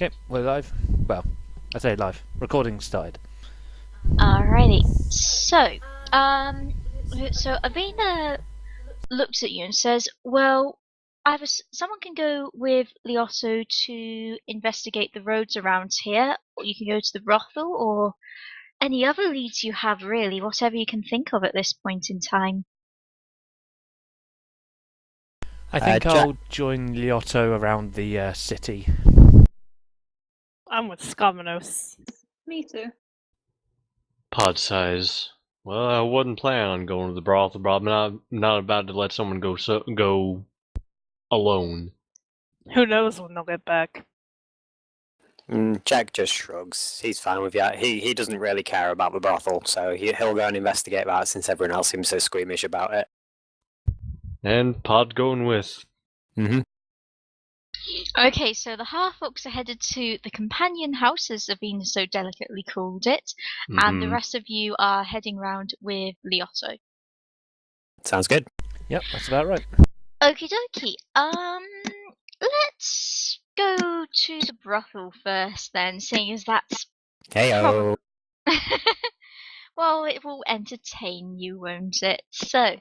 Okay, we're live. Well, I say live. Recording started. Alrighty. So Avena looks at you and says, "Well, either someone can go with Liotto to investigate the roads around here, or you can go to the brothel, or any other leads you have, really, whatever you can think of at this point in time." I think I'll join Liotto around the city. I'm with Scominos. Me too. Pod size. Well, I wasn't planning on going to the brothel, but I'm not about to let someone go alone. Who knows when they'll get back? Jack just shrugs. He's fine with that. He doesn't really care about the brothel, so he'll go and investigate that since everyone else seems so squeamish about it. And Pod going with. Okay, so the half-orcs are headed to the companion house, as Avena so delicately called it, and the rest of you are heading round with Liotto. Sounds good. Yep, that's about right. Okie dokie. Let's go to the brothel first then, seeing as that's Heyo. well, it will entertain you, won't it? So,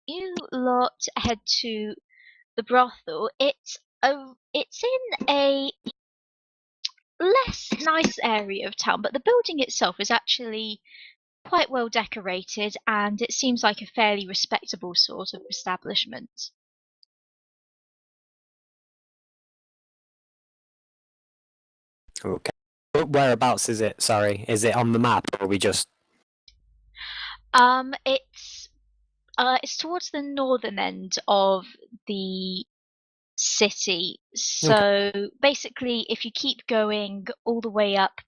you lot head to the brothel. It's in a less nice area of town, but the building itself is actually quite well decorated, and it seems like a fairly respectable sort of establishment. Okay. Whereabouts is it? Sorry, is it on the map, or are we just? It's towards the northern end of the city. So basically, if you keep going all the way up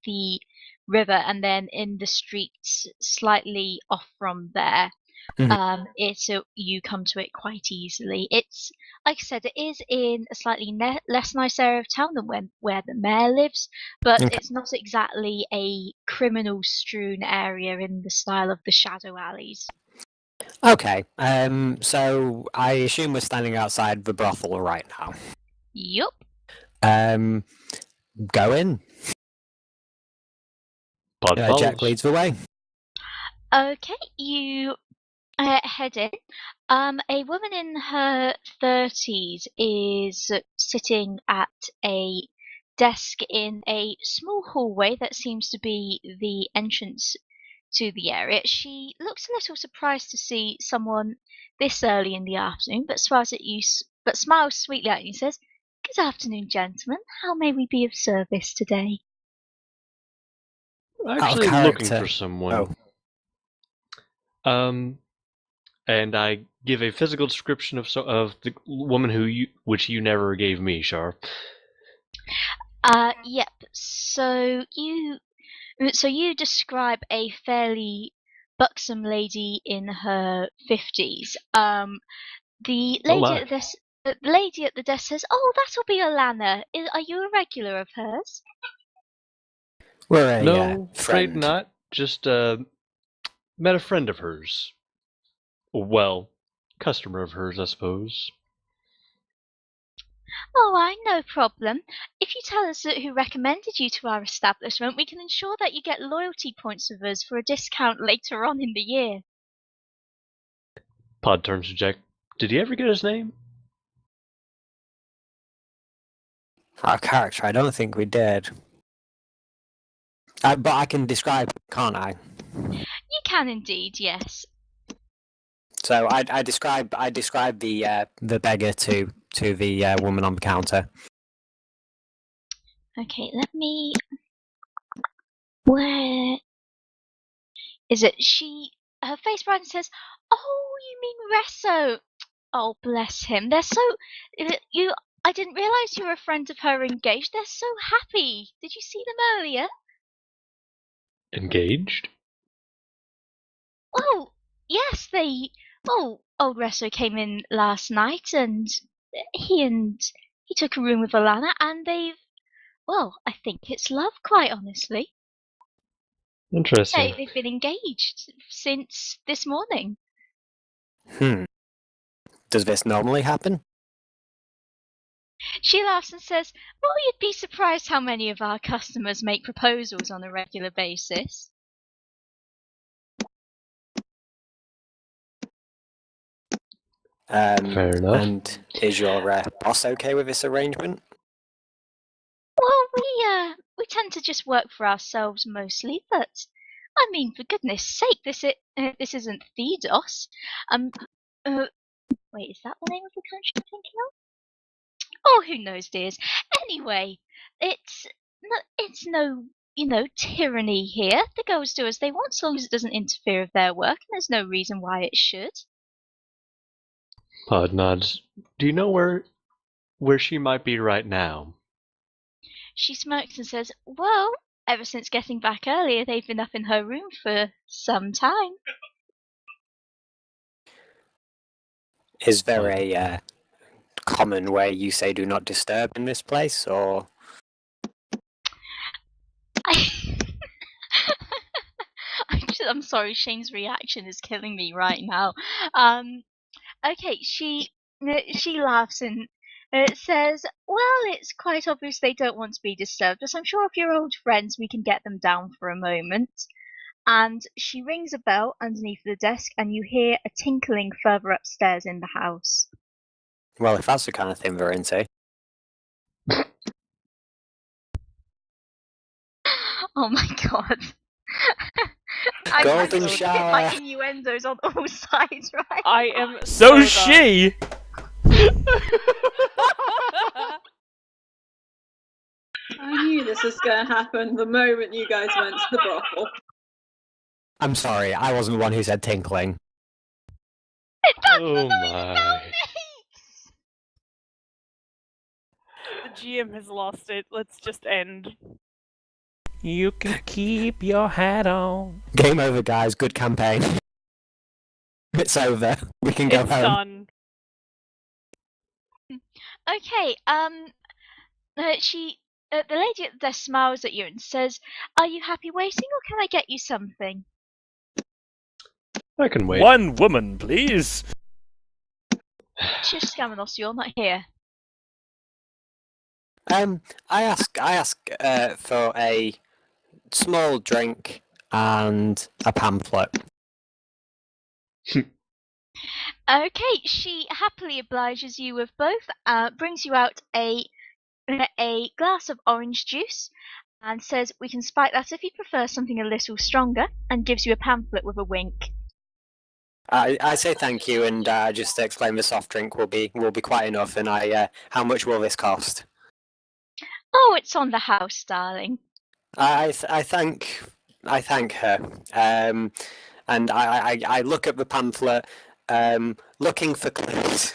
the river, and then in the streets slightly off from there, you come to it quite easily. It's, like I said, it is in a slightly less nice area of town than where the mayor lives, but it's not exactly a criminal-strewn area in the style of the shadow alleys. Okay. So I assume we're standing outside the brothel right now. Yup. Go in. Pod Jack leads the way. Okay, you head in. A woman in her 30s is sitting at a desk in a small hallway that seems to be the entrance to the area. She looks a little surprised to see someone this early in the afternoon, but smiles sweetly at you and says, "Good afternoon, gentlemen. How may we be of service today?" Actually looking for someone. And I give a physical description of the woman which you never gave me, Shar. Yep. So you describe a fairly buxom lady in her 50s. The lady at the desk says, "Oh, that'll be Alana. Are you a regular of hers?" No, afraid not. Just met a friend of hers. Well, customer of hers, I suppose. "Oh, no problem. If you tell us who recommended you to our establishment, we can ensure that you get loyalty points with us for a discount later on in the year." Pod turns to Jack. Did he ever get his name? Our character, I don't think we did. But I can describe, can't I? You can indeed, yes. So I describe the beggar to the woman on the counter. Okay, where is it? Her face brightens and says, "Oh, you mean Resso? Oh, bless him. They're so I didn't realize you were a friend of her engaged. They're so happy. Did you see them earlier?" Engaged? "Oh, yes, old Resso came in last night, and he took a room with Alana, and I think it's love, quite honestly. Interesting. They've been engaged since this morning." Does this normally happen? She laughs and says, well, you'd be surprised how many of our customers make proposals on a regular basis. Fair enough. And is your boss okay with this arrangement? Well, we tend to just work for ourselves mostly, but I mean, for goodness sake, this isn't Thedos. Wait, is that the name of the country I'm thinking of? Oh, who knows, dears. Anyway, it's no tyranny here. The girls do as they want, as long as it doesn't interfere with their work, and there's no reason why it should. Pod nods. Do you know where she might be right now? She smirks and says, well, ever since getting back earlier, they've been up in her room for some time. Is there a common way you say do not disturb in this place, or? I'm sorry, Shane's reaction is killing me right now. Okay, she laughs and says, well, it's quite obvious they don't want to be disturbed, but I'm sure if you're old friends, we can get them down for a moment. And she rings a bell underneath the desk, and you hear a tinkling further upstairs in the house. Well, if that's the kind of thing they're into. Oh my god. Golden shower. My innuendos on all sides, right? I am So done. she! I knew this was going to happen the moment you guys went to the brothel. I'm sorry, I wasn't the one who said tinkling. That's Oh the noise my. Mel makes! The GM has lost it. Let's just end. You can keep your hat on. Game over, guys. Good campaign. It's over. We can go It's home. done. Okay, the lady at the desk smiles at you and says, are you happy waiting, or can I get you something? I can wait. One woman, please. Shush, Scamanos, you're not here. I ask for a small drink and a pamphlet. Okay, she happily obliges you with both, brings you out a glass of orange juice, and says we can spike that if you prefer something a little stronger, and gives you a pamphlet with a wink. I say thank you, and just explain the soft drink will be quite enough. And how much will this cost? Oh, it's on the house, darling. I thank her, and I look at the pamphlet, looking for clues.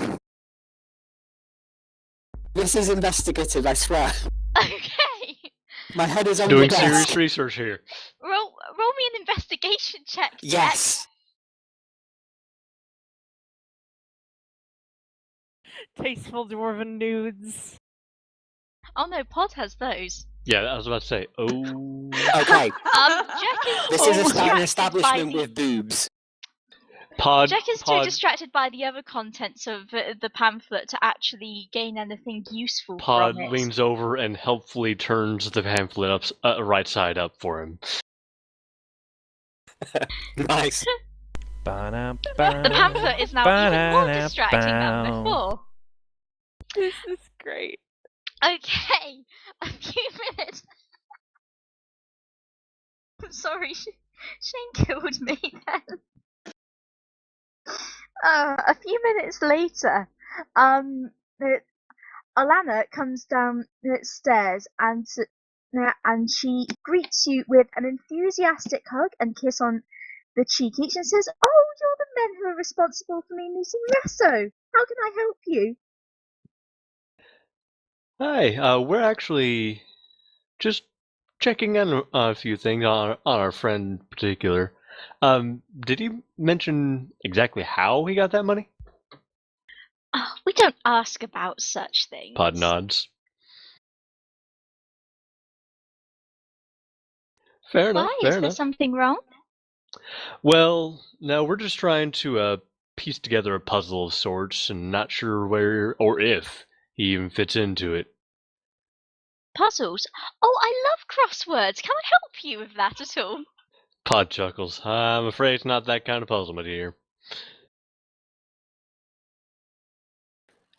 This is investigative, I swear. Okay. My head is on Doing the serious desk. research here. Roll me an investigation check. Yes. Tasteful dwarven nudes. Oh no, Pod has those. Yeah, I was about to say. Oh. Okay. Jack is This is an distracted establishment by with boobs. Jack is too distracted by the other contents of the pamphlet to actually gain anything useful Pod from it. leans over and helpfully turns the pamphlet up right side up for him. Nice. The pamphlet is now even more distracting than before. This is great. Okay, a few minutes. I'm sorry, Shane killed me then. A few minutes later, Alana comes down the stairs and she greets you with an enthusiastic hug and kiss on the cheek each and says, "Oh, you're the men who are responsible for me meeting Resso. How can I help you?" Hi, we're actually just checking in on a few things on our friend in particular. Did he mention exactly how he got that money? Oh, we don't ask about such things. Pod nods. Fair enough. Why? Fair Is there enough. something wrong? Well, no, we're just trying to piece together a puzzle of sorts, and not sure where or if He even fits into it. Puzzles? Oh, I love crosswords. Can I help you with that at all? Pod chuckles. I'm afraid it's not that kind of puzzle, my dear.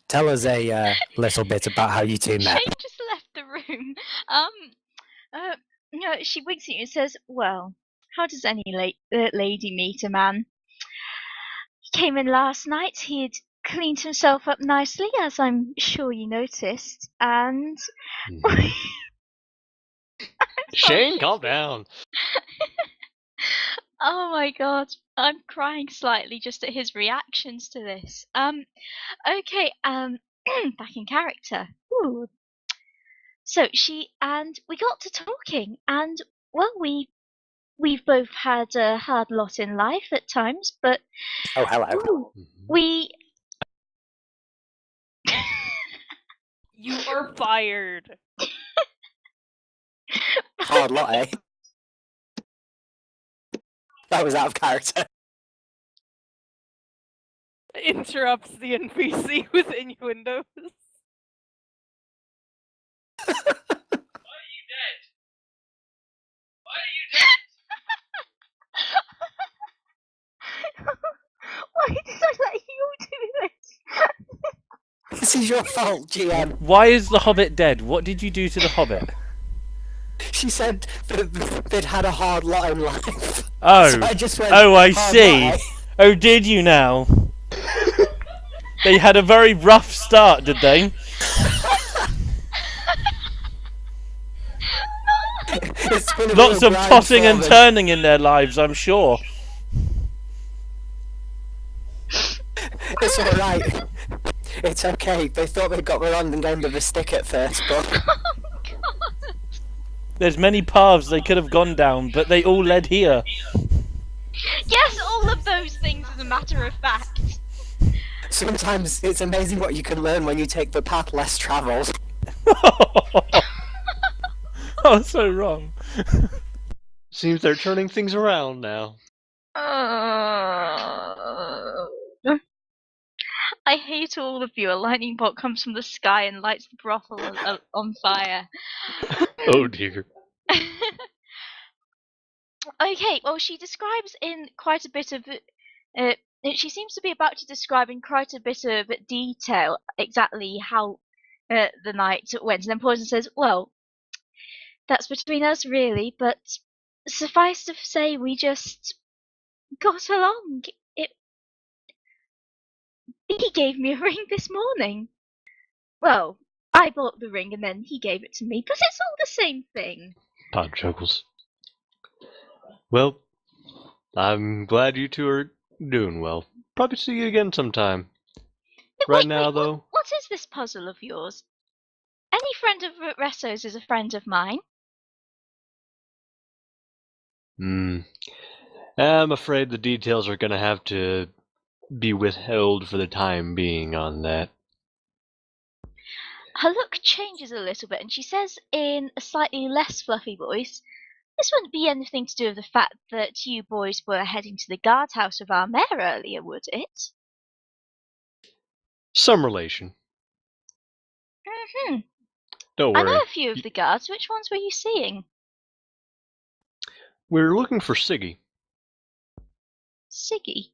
Tell us a little bit about how you two met. Shane just left the room. No, she winks at you and says, "Well, how does any lady meet a man? He came in last night. He had cleaned himself up nicely, as I'm sure you noticed, and." Mhm. Shane, calm down. Oh my god, I'm crying slightly just at his reactions to this. Okay, back in character. Ooh. So we got to talking, and well, we've both had a hard lot in life at times, but Oh, hello. ooh, Mhm. we. You are fired. Hard lot, eh? That was out of character. Interrupts the NPC with innuendos. Why did I let you do this? This is your fault, GM. Why is the Hobbit dead? What did you do to the Hobbit? She said that they'd had a hard lot in life. Oh, So I just went, oh, I "Hard see. lot, eh?" Oh, did you now? They had a very rough start, did they? It's been a Lots real of grind tossing for and them. turning in their lives, I'm sure. It's alright. It's okay. They thought they got the wrong end of the stick at first, but Oh god. There's many paths they could have gone down, but they all led here. Yes, all of those things, as a matter of fact. sometimes it's amazing what you can learn when you take the path less travelled. Oh, so wrong. Seems they're turning things around now. I hate all of you. A lightning bolt comes from the sky and lights the brothel on fire. Oh dear. Okay, well, she describes in quite a bit of. She seems to be about to describe in quite a bit of detail exactly how the night went, and then pauses and says, "Well, that's between us, really, but suffice to say, we just got along. He gave me a ring this morning. Well, I bought the ring and then he gave it to me, but it's all the same thing." Pod chuckles. Well, I'm glad you two are doing well. Probably see you again sometime. Right now, though. What is this puzzle of yours? Any friend of Resso's is a friend of mine. I'm afraid the details are gonna have to be withheld for the time being on that. Her look changes a little bit and she says in a slightly less fluffy voice, "This wouldn't be anything to do with the fact that you boys were heading to the guardhouse with our mayor earlier, would it?" Some relation. Mm-hmm. Don't I worry. know a few of the guards. Which ones were you seeing? We're looking for Siggy. Siggy.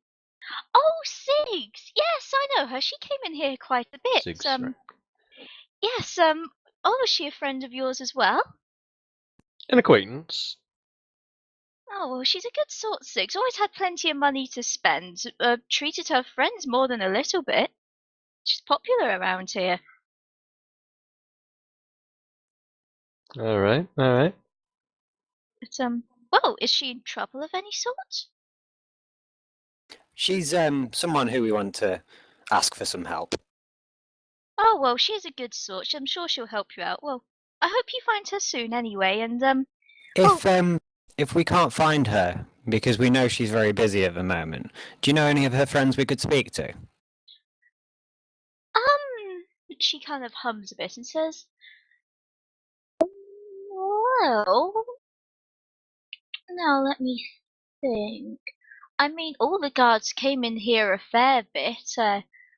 Oh, Siggs! Yes, I know her. She came in here quite a bit. Siggs, right. Yes, oh, was she a friend of yours as well? An acquaintance. Oh, well, she's a good sort, Siggs. Always had plenty of money to spend. Treated her friends more than a little bit. She's popular around here. Alright. But, well, is she in trouble of any sort? She's someone who we want to ask for some help. Oh, well, she's a good sort. I'm sure she'll help you out. Well, I hope you find her soon anyway, and, If we can't find her, because we know she's very busy at the moment, do you know any of her friends we could speak to? she kind of hums a bit and says, "Well, now let me think. I mean, all the guards came in here a fair bit.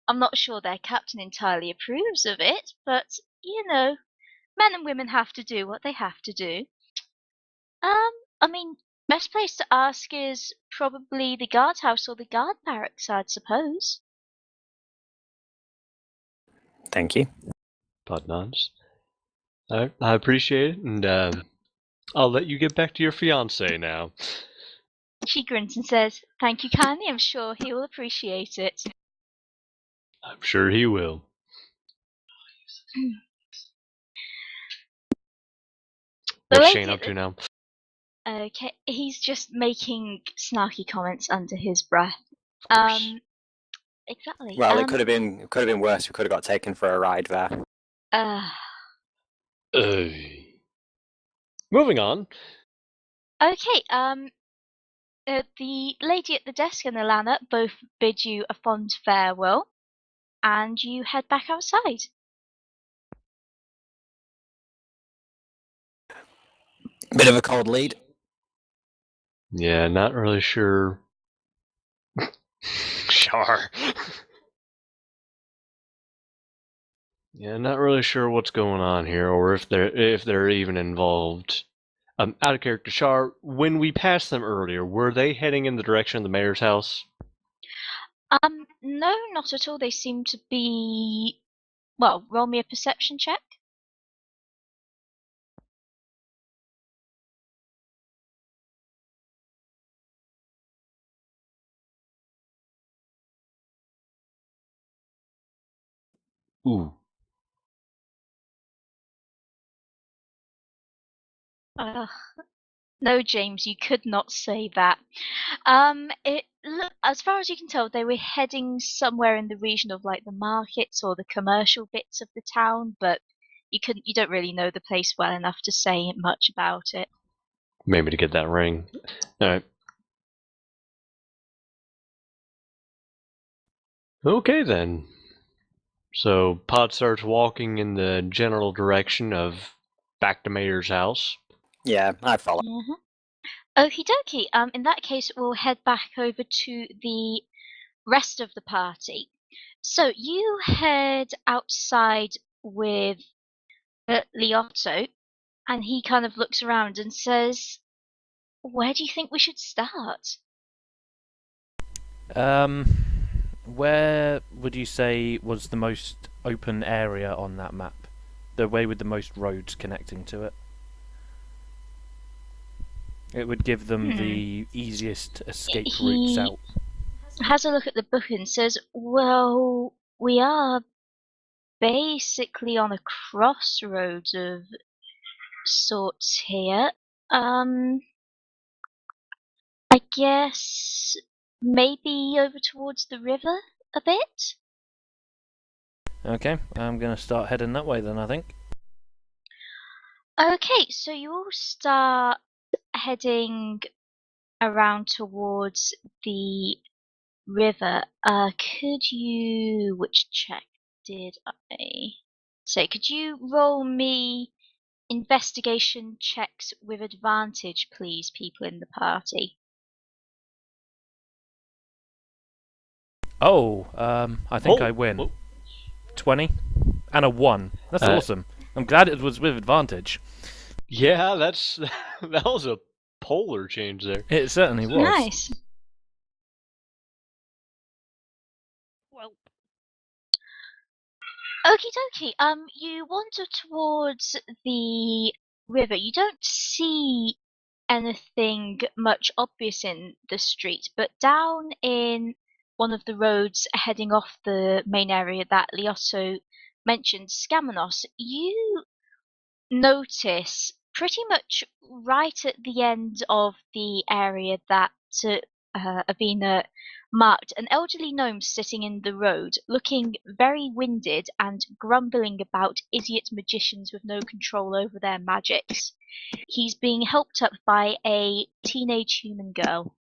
I'm not sure their captain entirely approves of it, but, you know, men and women have to do what they have to do. I mean, best place to ask is probably the guardhouse or the guard barracks, I'd suppose. Thank you. Pod nods. I appreciate it, and I'll let you get back to your fiance now. She grins and says, "Thank you kindly, I'm sure he will appreciate it." I'm sure he will. The What's lady Shane at up the- to now? Okay, he's just making snarky comments under his breath. Of course. Exactly. Well, it could have been worse. We could have got taken for a ride there. Moving on. Okay, the lady at the desk and Alana both bid you a fond farewell, and you head back outside. Bit of a cold lead. Yeah, not really sure. Char. Yeah, not really sure what's going on here, or if they're even involved. Out of character, Char. When we passed them earlier, were they heading in the direction of the mayor's house? No, not at all. They seem to be. Well, roll me a perception check. Ooh. No, James, you could not say that. As far as you can tell, they were heading somewhere in the region of like the markets or the commercial bits of the town, but you don't really know the place well enough to say much about it. Maybe to get that ring. Alright. Okay then. So Pod starts walking in the general direction of back to Mayor's house. Yeah, I follow. Mm-hmm. Okie dokie. In that case, we'll head back over to the rest of the party. So you head outside with Liotto, and he kind of looks around and says, "Where do you think we should start?" Where would you say was the most open area on that map? The way with the most roads connecting to it? It would give them the easiest escape routes out. Has a look at the book and says, "Well, we are basically on a crossroads of sorts here. I guess maybe over towards the river a bit." Okay, I'm gonna start heading that way then, I think. Okay, so you all start heading around towards the river. Which check did I say? Could you roll me investigation checks with advantage, please, people in the party? Oh, I think Oh, I win. oh. 20 and a 1. That's awesome. I'm glad it was with advantage. Yeah, that was a polar change there. It certainly was. Nice. Well, Okie dokie. You wander towards the river. You don't see anything much obvious in the street, but down in one of the roads heading off the main area that Liotto mentioned, Skamanos, you notice pretty much right at the end of the area that Avina marked an elderly gnome sitting in the road, looking very winded and grumbling about idiot magicians with no control over their magics. He's being helped up by a teenage human girl.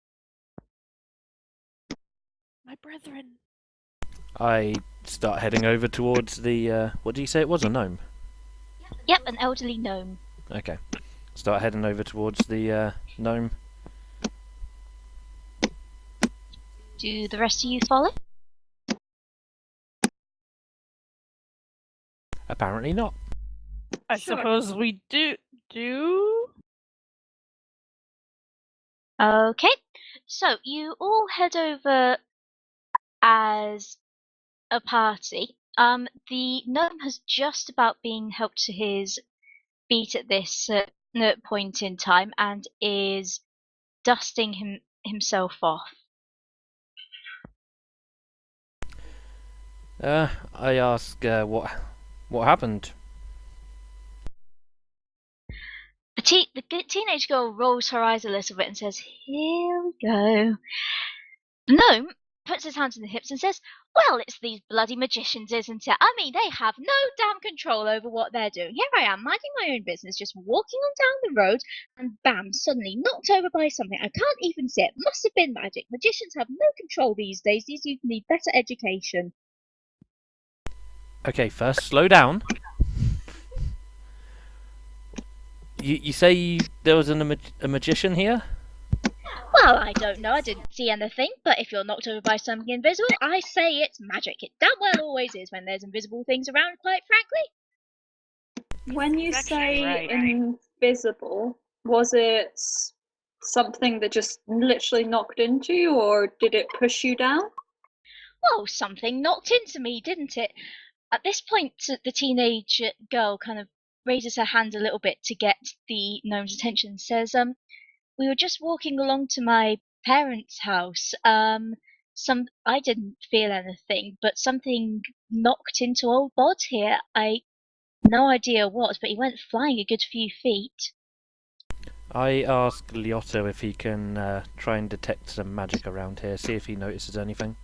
my brethren. I start heading over towards the, what did you say it was, a gnome? Yep, an elderly gnome. Okay. Start heading over towards the gnome. Do the rest of you follow? Apparently not. I Sure. suppose we do. Okay, so you all head over as a party. The gnome has just about been helped to his feet at this point in time and is dusting himself off. I ask what happened. The teenage girl rolls her eyes a little bit and says, "Here we go." The gnome puts his hands on the hips and says, "Well, it's these bloody magicians, isn't it? I mean, they have no damn control over what they're doing. Here I am, minding my own business, just walking on down the road, and bam, suddenly knocked over by something. I can't even see it. Must have been magic. Magicians have no control these days. These youth need better education." Okay, first, slow down. You say there was a magician here? Well, I don't know. I didn't see anything. But if you're knocked over by something invisible, I say it's magic. It damn well always is when there's invisible things around, quite frankly. When you That's say right. invisible, was it something that just literally knocked into you, or did it push you down? Well, something knocked into me, didn't it? At this point, the teenage girl kind of raises her hand a little bit to get the gnome's attention and says, "We were just walking along to my parents' house. I didn't feel anything, but something knocked into old Bod here. I no idea what, but he went flying a good few feet." I ask Liotto if he can try and detect some magic around here, see if he notices anything.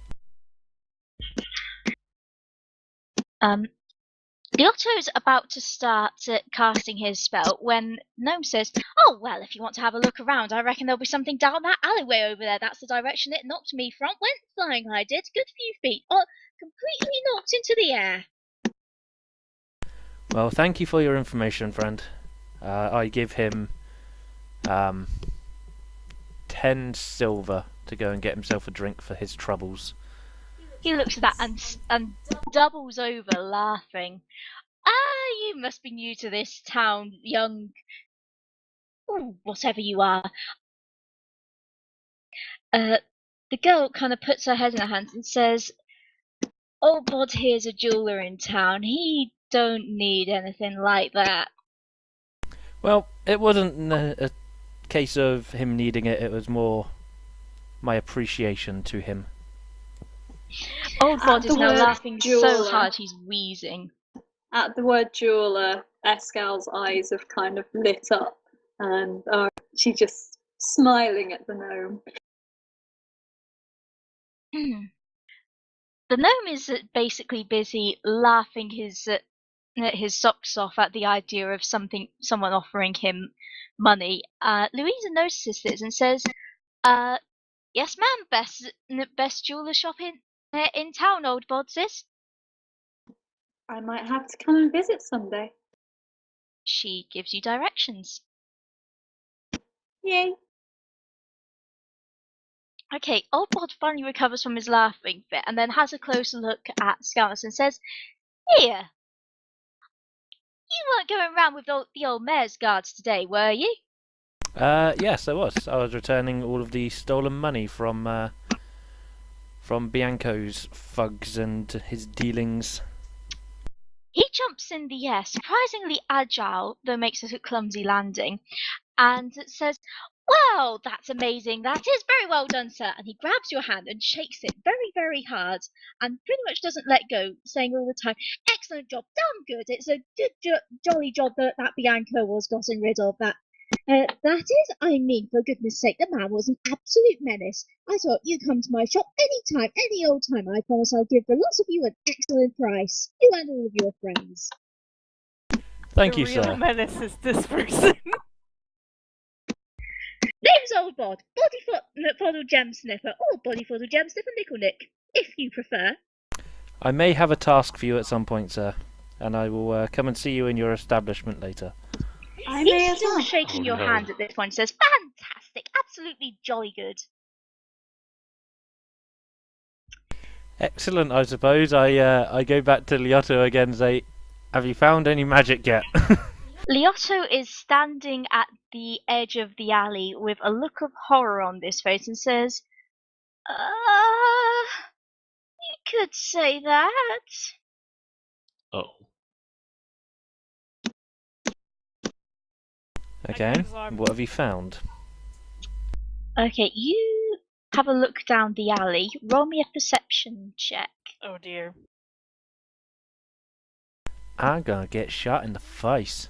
Liotto's about to start casting his spell when Gnome says, "Oh, well, if you want to have a look around, I reckon there'll be something down that alleyway over there. That's the direction it knocked me from. Went flying, I did. Good few feet. Oh, completely knocked into the air." Well, thank you for your information, friend. I give him 10 silver to go and get himself a drink for his troubles. He looks at that and doubles over, laughing. "Ah, you must be new to this town, young... whatever you are." The girl kind of puts her head in her hands and says, "Old Bod here's a jeweler in town. He don't need anything like that." Well, it wasn't a case of him needing it, it was more my appreciation to him. Old Bod the is now word laughing so jeweler. hard he's wheezing. At the word jeweler, Escal's eyes have kind of lit up, and she's just smiling at the gnome. The gnome is basically busy laughing his socks off at the idea of someone offering him money. Louisa notices this and says, "Yes, ma'am. Best jeweler shop in town, old Bod says." I might have to come and visit someday. She gives you directions. Yay! Okay, old Bod finally recovers from his laughing fit and then has a closer look at Scoutness and says, "Here, you weren't going round with the old mayor's guards today, were you?" Yes, I was. I was returning all of the stolen money from Bianco's thugs and his dealings. He jumps in the air, surprisingly agile, though makes a clumsy landing, and says, "Well, that's amazing. That is very well done, sir." And he grabs your hand and shakes it very, very hard, and pretty much doesn't let go, saying all the time, "Excellent job, damn good. It's a good jolly job that Bianco was gotten rid of. That is, I mean, for goodness sake, the man was an absolute menace. I thought you come to my shop any time, any old time. I promise I'll give the lot of you an excellent price. You and all of your friends." Thank you, the real sir. menace is this person. Name's Old Bod, Bodyfuddle Gem Sniffer, or Bodyfuddle Gem Sniffer Nickelnick, if you prefer. I may have a task for you at some point, sir, and I will come and see you in your establishment later. I may He's as still well. shaking your no. hand at this point and says, "Fantastic, absolutely jolly good." Excellent, I suppose. I go back to Liotto again and say, Have you found any magic yet? Liotto is standing at the edge of the alley with a look of horror on his face and says, you could say that. Oh. Okay, guess I'm- what have you found? Okay, you have a look down the alley. Roll me a perception check. Oh dear. I'm gonna get shot in the face.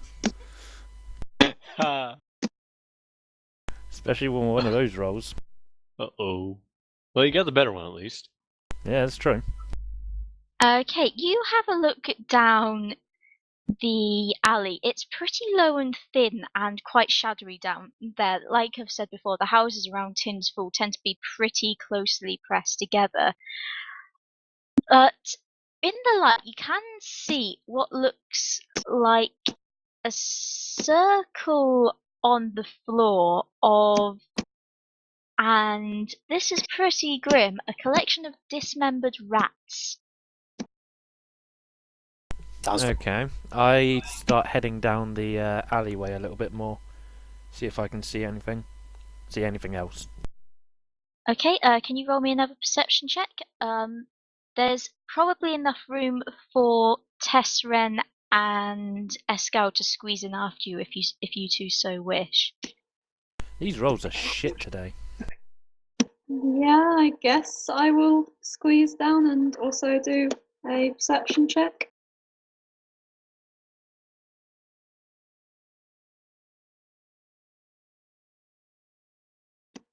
Especially when one of those rolls. Uh-oh. Well, you got the better one at least. Yeah, that's true. Okay, you have a look down the alley. It's pretty low and thin and quite shadowy down there. Like I've said before, the houses around Tinsfall tend to be pretty closely pressed together. But in the light, you can see what looks like a circle on the floor of, and this is pretty grim, a collection of dismembered rats. Sounds Okay, I start heading down the alleyway a little bit more. See if I can see anything. See anything else. Okay, can you roll me another perception check? There's probably enough room for Tessren and Escal to squeeze in after you if you two so wish. These rolls are shit today. Yeah, I guess I will squeeze down and also do a perception check.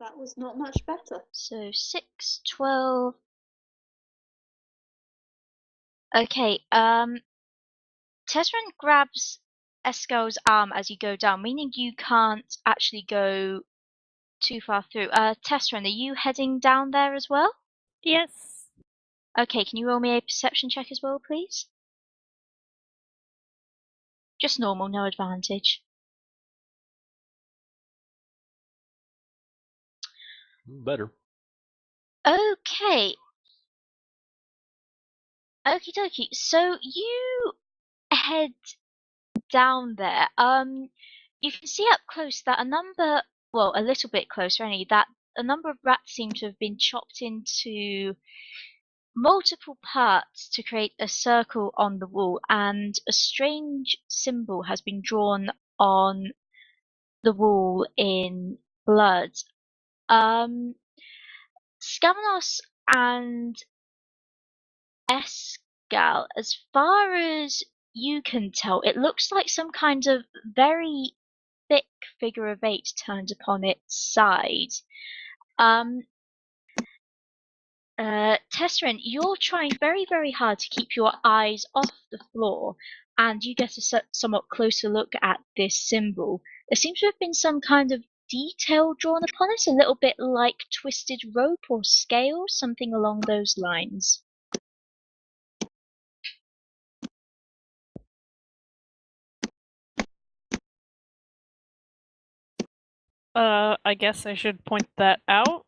That was not much better. So 6, 12. Okay, Tessren grabs Escal's arm as you go down, meaning you can't actually go too far through. Tessren, are you heading down there as well? Yes. Okay, can you roll me a perception check as well, please? Just normal, no advantage. Better. Okay. Okie dokie. So you head down there. You can see up close that a little bit closer anyway, that a number of rats seem to have been chopped into multiple parts to create a circle on the wall, and a strange symbol has been drawn on the wall in blood. Scamanos and Escal, as far as you can tell, it looks like some kind of very thick figure of eight turned upon its side. Tesseren, you're trying very, very hard to keep your eyes off the floor, and you get a somewhat closer look at this symbol. There seems to have been some kind of detail drawn upon it, a little bit like twisted rope or scales, something along those lines. I guess I should point that out.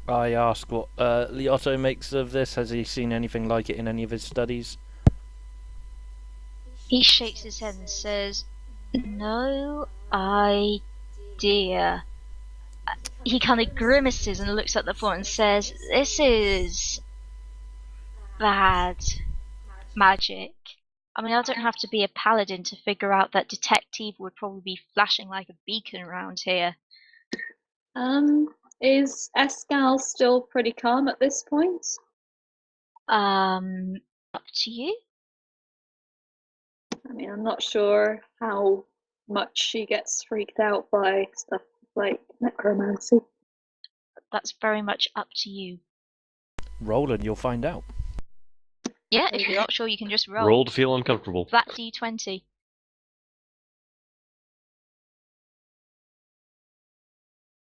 I ask what Liotto makes of this. Has he seen anything like it in any of his studies? He shakes his head and says, "No idea." He kind of grimaces and looks at the floor and says, "This is bad magic. I mean, I don't have to be a paladin to figure out that detect evil would probably be flashing like a beacon around here." Is Escal still pretty calm at this point? Up to you. I mean, I'm not sure how much she gets freaked out by stuff like necromancy. That's very much up to you. Roll and you'll find out. Yeah, if you're not sure, you can just roll. Roll to feel uncomfortable. Flat D20.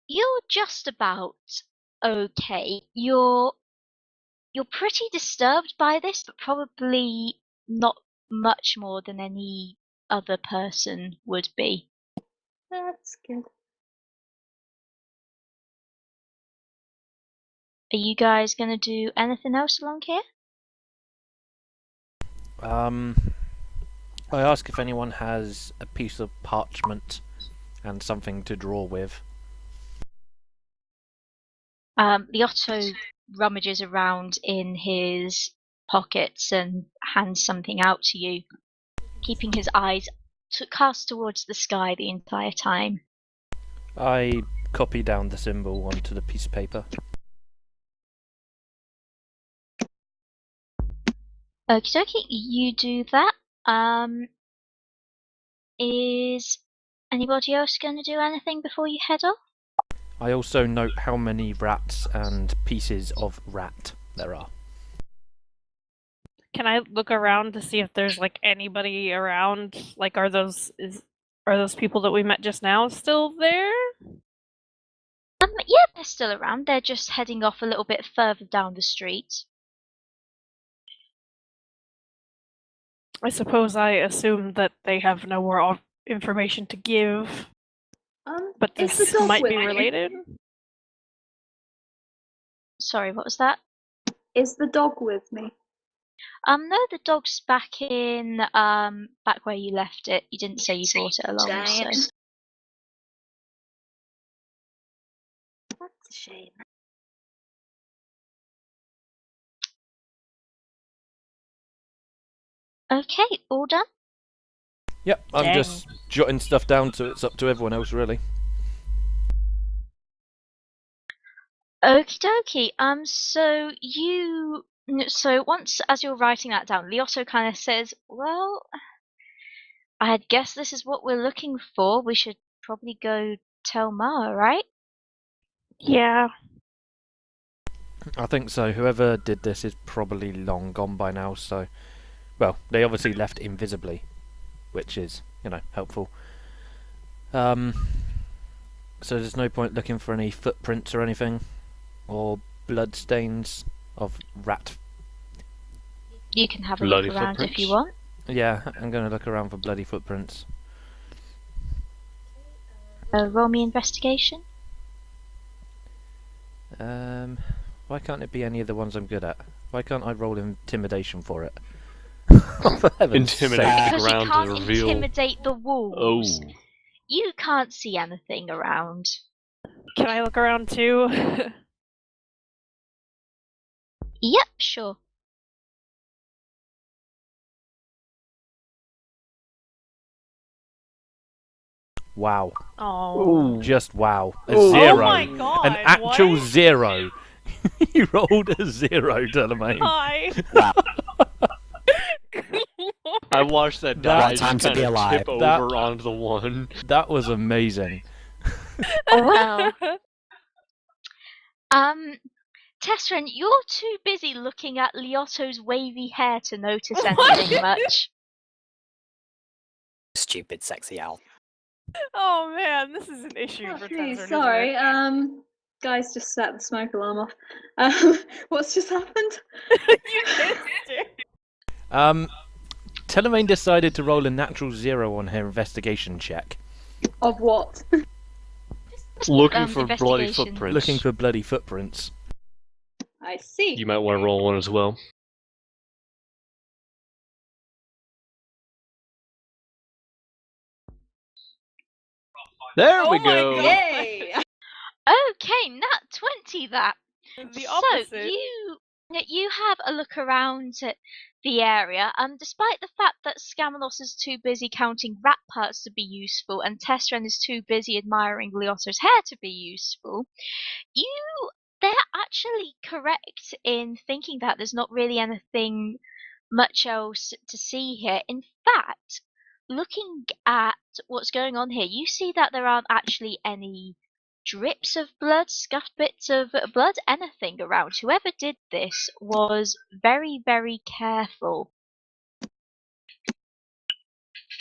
You're just about okay. You're pretty disturbed by this, but probably not much more than any other person would be. That's good. Are you guys gonna do anything else along here? I ask if anyone has a piece of parchment and something to draw with. Liotto rummages around in his pockets and hands something out to you, keeping his eyes cast towards the sky the entire time. I copy down the symbol onto the piece of paper. Okie dokie, you do that. Is anybody else going to do anything before you head off? I also note how many rats and pieces of rat there are. Can I look around to see if there's like anybody around? Like, are those people that we met just now still there? Yeah, they're still around. They're just heading off a little bit further down the street. I suppose I assume that they have no more information to give, but Is the this dog might with be you? related. Sorry, what was that? Is the dog with me? No, the dog's back in, back where you left it. You didn't say you brought it along, so. That's a shame. Okay, all done? Yep, I'm Dang. just jotting stuff down, so it's up to everyone else, really. Okie dokie. So once as you're writing that down, Liotto kind of says, "Well, I guess this is what we're looking for. We should probably go tell Ma, right?" Yeah. I think so. Whoever did this is probably long gone by now, so... Well, they obviously left invisibly, which is, helpful. So there's no point looking for any footprints or anything? Or blood stains of rat... You can have a Bloody look around if footprints? you want. Yeah, I'm going to look around for bloody footprints. Roll me investigation. Why can't it be any of the ones I'm good at? Why can't I roll intimidation for it? For heaven's Intimidate. sake. Because you Ground to can't reveal- intimidate the wolves. Oh. You can't see anything around. Can I look around too? Yep, sure. Wow. Oh. Just wow. A Ooh. zero. Oh my god. An actual what? zero. You rolled a zero, Delamain. Hi. Wow. I watched that That- die What time just to be kind of alive. tip That- over onto the one. That was amazing. Well. Tessrin, you're too busy looking at Liotto's wavy hair to notice anything much. Stupid sexy owl. Oh man, this is an issue Oh, for geez, Tenzin, sorry. isn't Guys just set the smoke alarm off. What's just happened? it? You missed it. Telemain decided to roll a natural zero on her investigation check. Of what? Looking for bloody investigation. footprints. Looking for bloody footprints. I see. You might want to roll one as well. There Oh we my go. God. Yay! Okay, nat 20 that. The opposite. So you have a look around at the area, despite the fact that Scamelos is too busy counting rat parts to be useful, and Tessren is too busy admiring Liotto's hair to be useful, they're actually correct in thinking that there's not really anything much else to see here. In fact, looking at what's going on here, you see that there aren't actually any drips of blood, scuffed bits of blood, anything around. Whoever did this was very, very careful.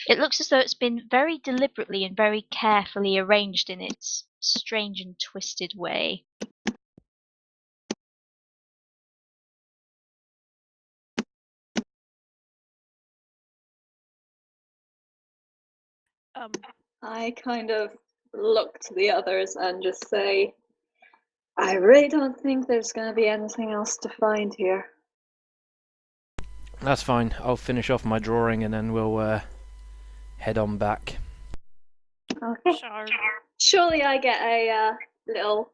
It looks as though it's been very deliberately and very carefully arranged in its strange and twisted way. I kind of look to the others and just say, I really don't think there's going to be anything else to find here. That's fine. I'll finish off my drawing and then we'll head on back. Okay. Sure. Surely I get a little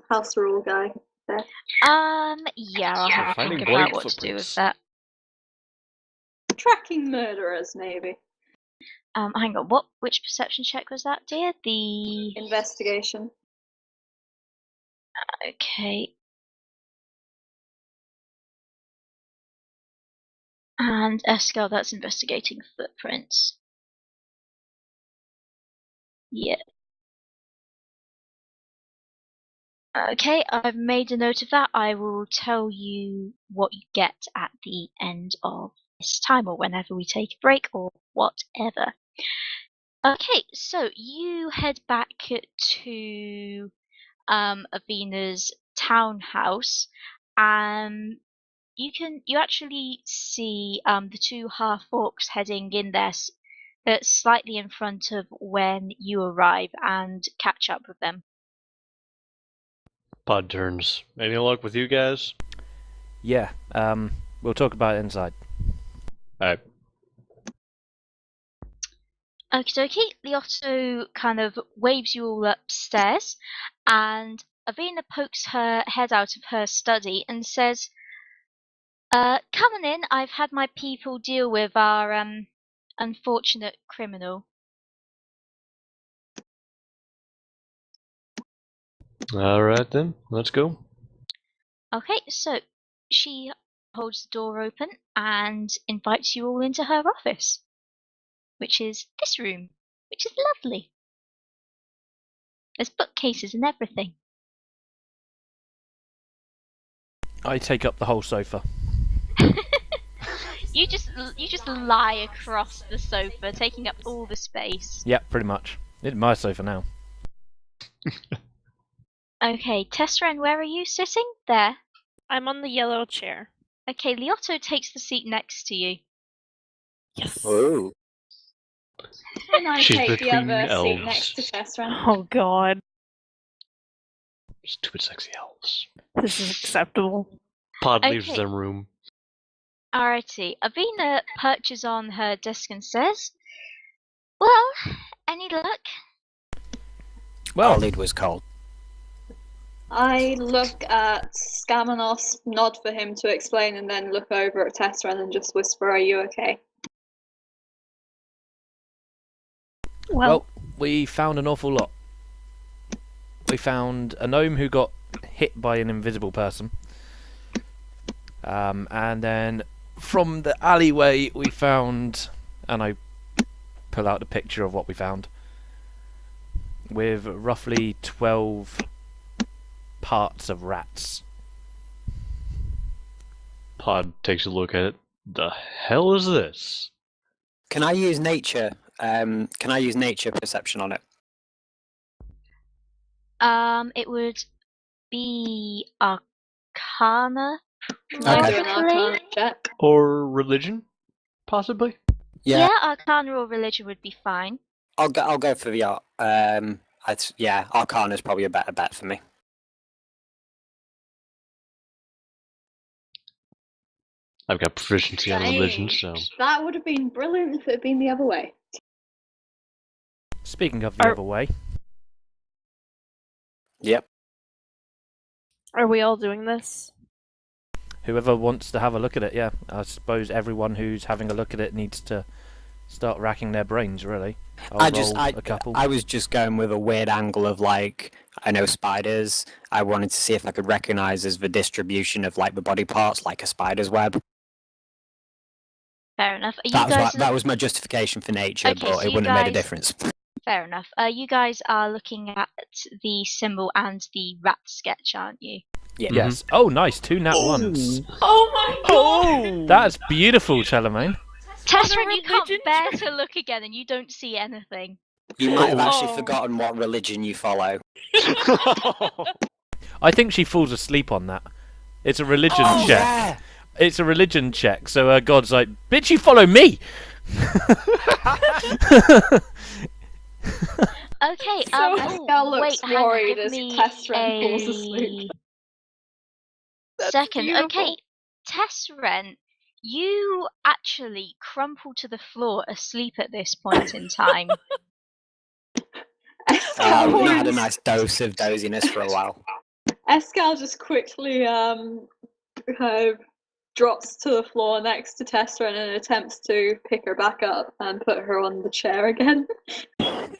house rule guy there. Yeah, I'll have a Finding think bloody about what to do with footprints. that. Tracking murderers, maybe. Hang on, which perception check was that, dear? The... Investigation. Okay. And Eskel, that's investigating footprints. Yeah. Okay, I've made a note of that. I will tell you what you get at the end of this time, or whenever we take a break, or whatever. Okay, so you head back to Avena's townhouse. You actually see the two half orcs heading in there, slightly in front of when you arrive, and catch up with them. Pod turns. Any luck with you guys? Yeah, we'll talk about it inside. Alright. Okie dokie, Liotto kind of waves you all upstairs, and Avena pokes her head out of her study and says, come on in, I've had my people deal with our unfortunate criminal. Alright then, let's go. Okay, so she holds the door open and invites you all into her office, which is this room, which is lovely. There's bookcases and everything. I take up the whole sofa. You just lie across the sofa, taking up all the space. Yep, pretty much. It's my sofa now. Okay, Tesseren, where are you sitting? There. I'm on the yellow chair. Okay, Liotto takes the seat next to you. Yes. Ooh. And I She's take the between other seat elves. next to Tesseren. Oh god, Stupid sexy elves. this is acceptable. Pod leaves Okay. them room. Alrighty, Avena perches on her desk and says, well, any luck? Well, Our lead was cold. I look at Scamanos, nod for him to explain, and then look over at Tesseren and just whisper, are you okay? well, we found an awful lot. We found a gnome who got hit by an invisible person. And then from the alleyway we found, and I pull out the picture of what we found, with roughly 12 parts of rats. Pod takes a look at it. The hell is this? Can I use nature? Can I use nature perception on it? It would be Arcana, Okay. Do an Arcana check. Or religion? Possibly? Yeah, Arcana or Religion would be fine. I'll go for the art. Yeah, Arcana is probably a better bet for me. I've got proficiency on religion, so. That would have been brilliant if it had been the other way. Speaking of the other way, Yep. Are we all doing this? whoever wants to have a look at it, yeah. I suppose everyone who's having a look at it needs to start racking their brains, really. I'll roll a couple. I was just going with a weird angle of like, I know spiders. I wanted to see if I could recognize as the distribution of like the body parts, like a spider's web. Fair enough. That was my justification for nature, Okay, but so it you wouldn't have made a guys- difference. Fair enough. You guys are looking at the symbol and the rat sketch, aren't you? Yeah. Yes. Oh, nice. 2 nat ones. Oh my Oh, that's beautiful, Charlemagne. Tesseren, you can't religion bear to look again and you don't see anything. You might have actually Oh. forgotten what religion you follow. I think she falls asleep on that. It's a religion Oh, check. yeah. It's a religion check. So God's like, bitch, you follow me. Okay, So- Escal looks wait, hang on, worried give as me Tesseren falls asleep. That's second. beautiful. Okay, Tesseren, You actually crumple to the floor asleep at this point in time. Escal, We've not had a nice dose of doziness for a while. Escal just quickly kind of drops to the floor next to Tessa and attempts to pick her back up and put her on the chair again.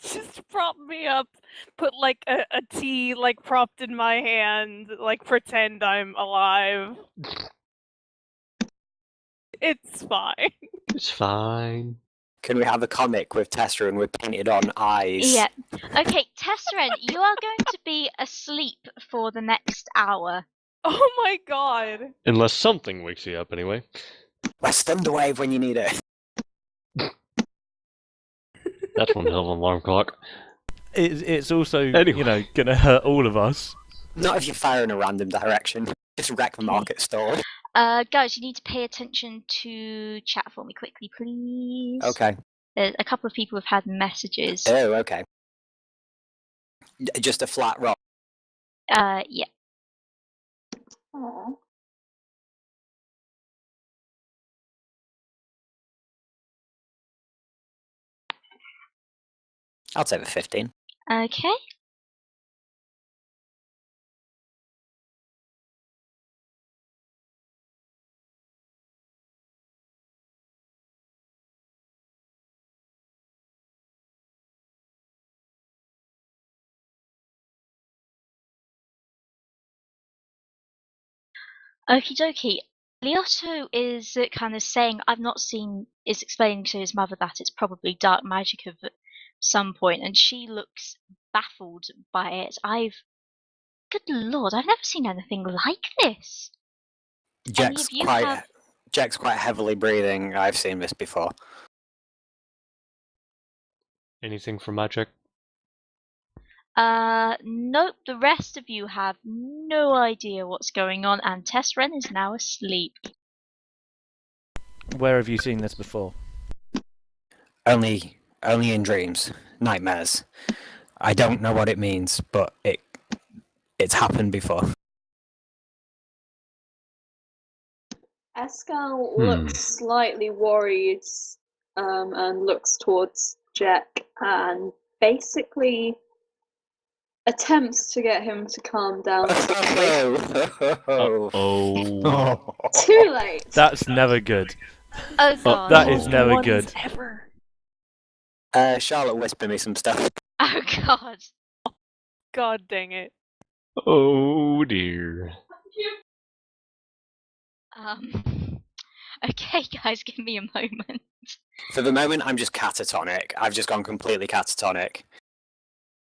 Just prop me up. Put like a tea like propped in my hand. Like pretend I'm alive. It's fine. It's fine. Can we have a comic with Tessa and we're painted on eyes? Yeah. Okay, Tesseren, you are going to be asleep for the next hour. Oh my god. Unless something wakes you up, anyway. Where's Thunderwave when you need it? That's one hell of an alarm clock. It's also, Anyway. gonna hurt all of us. Not if you fire in a random direction. Just wreck the market stall. Guys, you need to pay attention to chat for me quickly, please. Okay. There's a couple of people have had messages. Oh, okay. Just a flat rock. Yeah. Aww. I'll take the 15. Okay. Okie dokie. Liotto is kind of saying, is explaining to his mother that it's probably dark magic of some point, and she looks baffled by it. Good lord, I've never seen anything like this. Jack's you quite, have- Jack's quite heavily breathing. I've seen this before. Anything from my check? Nope, the rest of you have no idea what's going on, and Tesseren is now asleep. Where have you seen this before? Only in dreams, nightmares. I don't know what it means, but it's happened before. Escal looks slightly worried and looks towards Jack and basically attempts to get him to calm down quickly. Oh. Too late. That's never good. Oh god. That is never Ones good. Ever. Charlotte, whisper me some stuff. Oh god. God dang it. Oh dear. Okay, guys, give me a moment. For the moment, I'm just catatonic. I've just gone completely catatonic.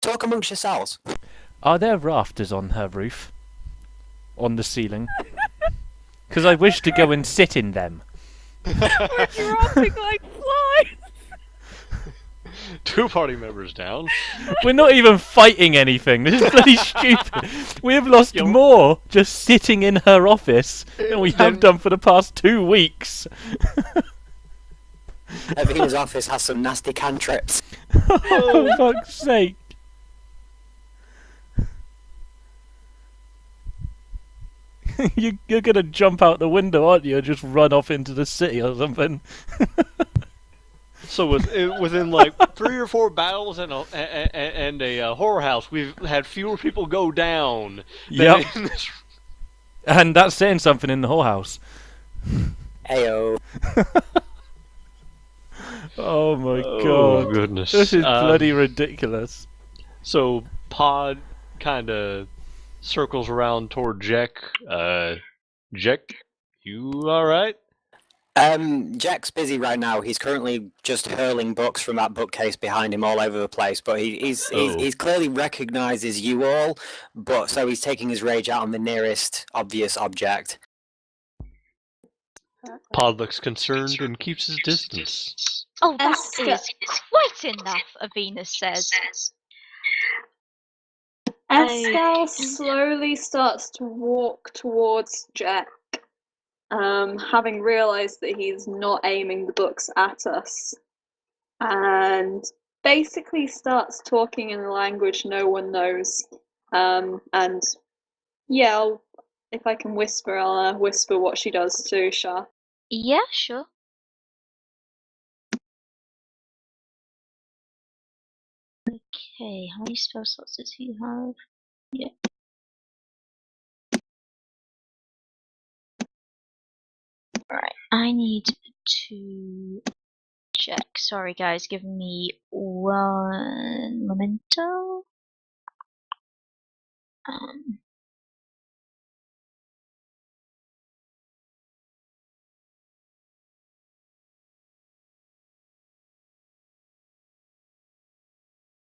Talk amongst yourselves. Are there rafters on her roof? On the ceiling? Because I wish to go and sit in them. We're dropping like flies. 2 party members down. We're not even fighting anything. This is bloody stupid. We have lost more just sitting in her office than we have done for the past 2 weeks. Avina's office has some nasty cantrips. Oh, for fuck's sake. You're gonna jump out the window, aren't you, and just run off into the city or something? So within like 3 or 4 battles and a horror house, we've had fewer people go down. Than Yep. in this... And that's saying something in the whole house. Ayo. Oh my Oh god. goodness. This is bloody ridiculous. So Pod kind of circles around toward Jack. Jack, you all right? Jack's busy right now. He's currently just hurling books from that bookcase behind him all over the place. But he's clearly recognises you all. But so he's taking his rage out on the nearest obvious object. Pod looks concerned and keeps his distance. Oh, that Esca- is quite enough, Avina says. Escal slowly starts to walk towards Jack, having realised that he's not aiming the books at us, and basically starts talking in a language no one knows. And yeah, if I can whisper, I'll whisper what she does to Shah. Yeah, sure. Okay, how many spell slots does he have? Yeah. Alright, I need to check. Sorry guys, give me one momento.